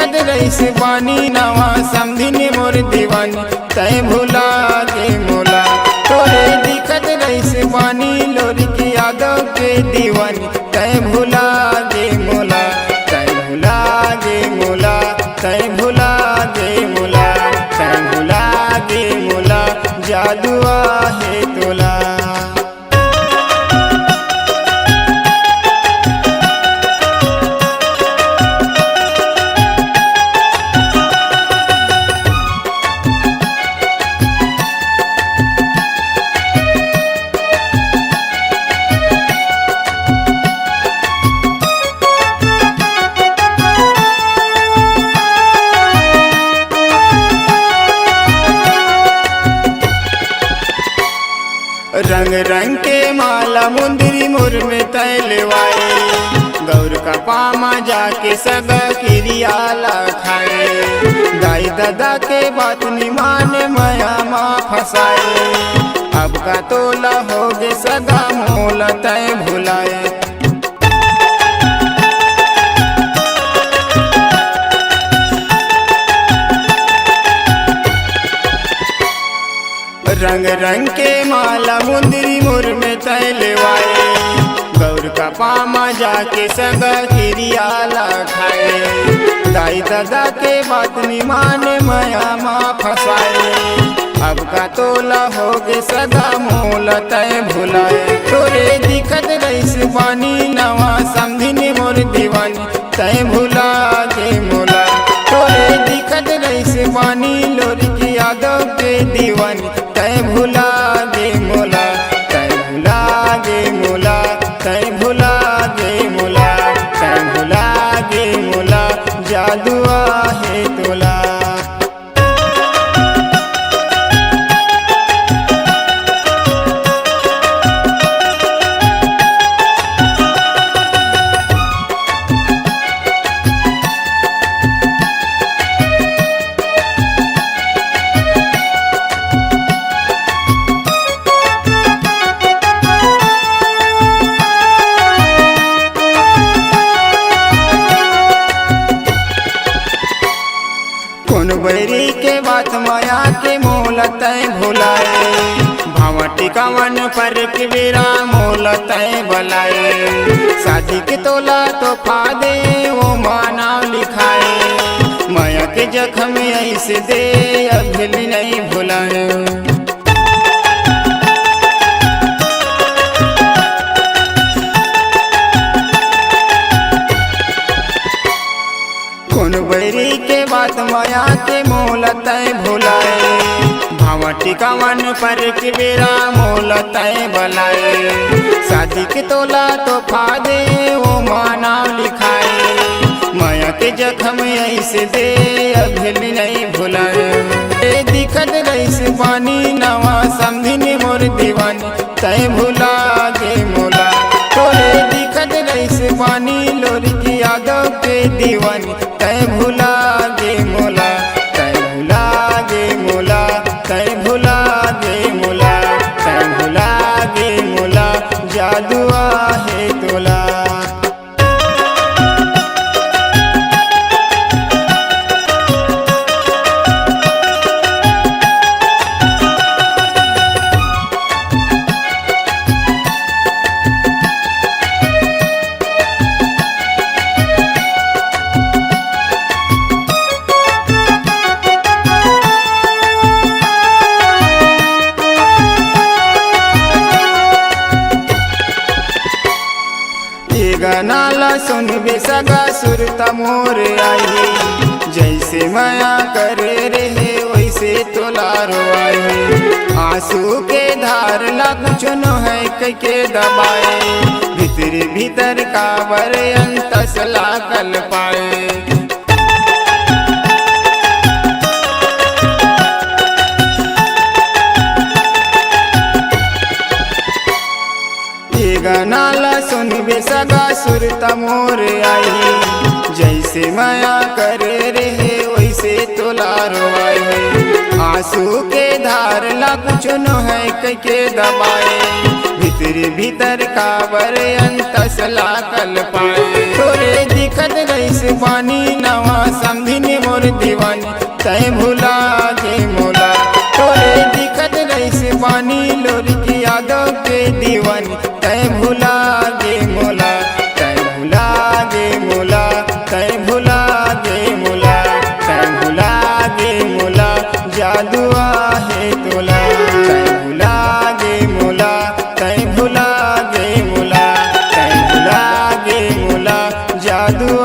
दिखत रईस बानी नवा समधिन मोर दीवानी तय भुला गे मोला। तोरे दिखत रईस बानी लोरी की यादों के दीवानी तय भुला गे मोला, तय भुला गे मोला, तय भुला गे मोला, तय भुला गे मोला, जादू आहे तोला। रंग रंग के माला मुंदरी मुर में तैलवाए, गौर का पामा जाके सगा किरियाला खाए। गाय दादा के बात निमान माया माँ फसाए, अब का तोला हो गे सगा मोला तय भुलाए। रंग रंग के माला मुंदरी मुर में तैलवाए, गौर का पामा जाके सगा किरियाला खाए। दाई दादा के बात निमान माया माँ फसाए, अब का तोला हो गे सगा मोला तय भुलाए। तोरे दिखत रईस बानी नवा समधिन मोर दीवानी तय भुला गे मोला। तोरे दिखत रईस बानी लोरी की यादों के दीवानी तय भुला गे मोला, तय भुला गे मोला, तय भुला गे मोला, तय भुला गे मोला, जादू आहे तोला। बैरी के बात माया के मोल तय भुलाए, भावा टिकावन पर के बेरा मोल तय बलाए। शादी के तोला तो फादे वो माना लिखाए, माया के जख्म ऐसे दे अभी नहीं भुलाए। बैरी के बात माया के मोल तय भुलाए, भावा टिकावन पर के बेरा मोल तय बलाए। शादी के तोला तो फादे वो माना लिखाए, माया के जख्म ऐसे दे अभी नहीं भुलाए। दिखत रईस बानी नवा समधिन मोर दीवानी तय भुला गे मोला। तोरे दिखत रईस बानी लोरी की यादों के दीवानी तय भुला गे मोला, तय भुला गे मोला, तय भुला गे मोला, तय भुला गे मोला, जादू आहे तोला। गाना सुनबे सगा सुरता मोर आई, जैसे माया करे रहे वैसे तोला रोआई। आंसू के धार ला कुछ न है के दबाए, भीतर भीतर काबर अंतसला कल पाए। गाना ला सुनबे सगा सुरता मोर आई, जैसे माया करे रहे वैसे तोला रोआई। आंसू के धार ला कुछ न है के दबाए, भीतर भीतर काबर अंतस लागल पाए तोरे दिखत रईस बानी नवा समझिन मोर दीवानी तय भुला गे मोला तोरे दिखत रईस बानी लोरी यादव के दीवानी तय भुला गे मोला तय भुला गे मोला तय भुला गे मोला तय भुला गे मोला जादू आहे तोला तय भुला गे मोला तय भुला गे मोला तय भुला गे मोला जादू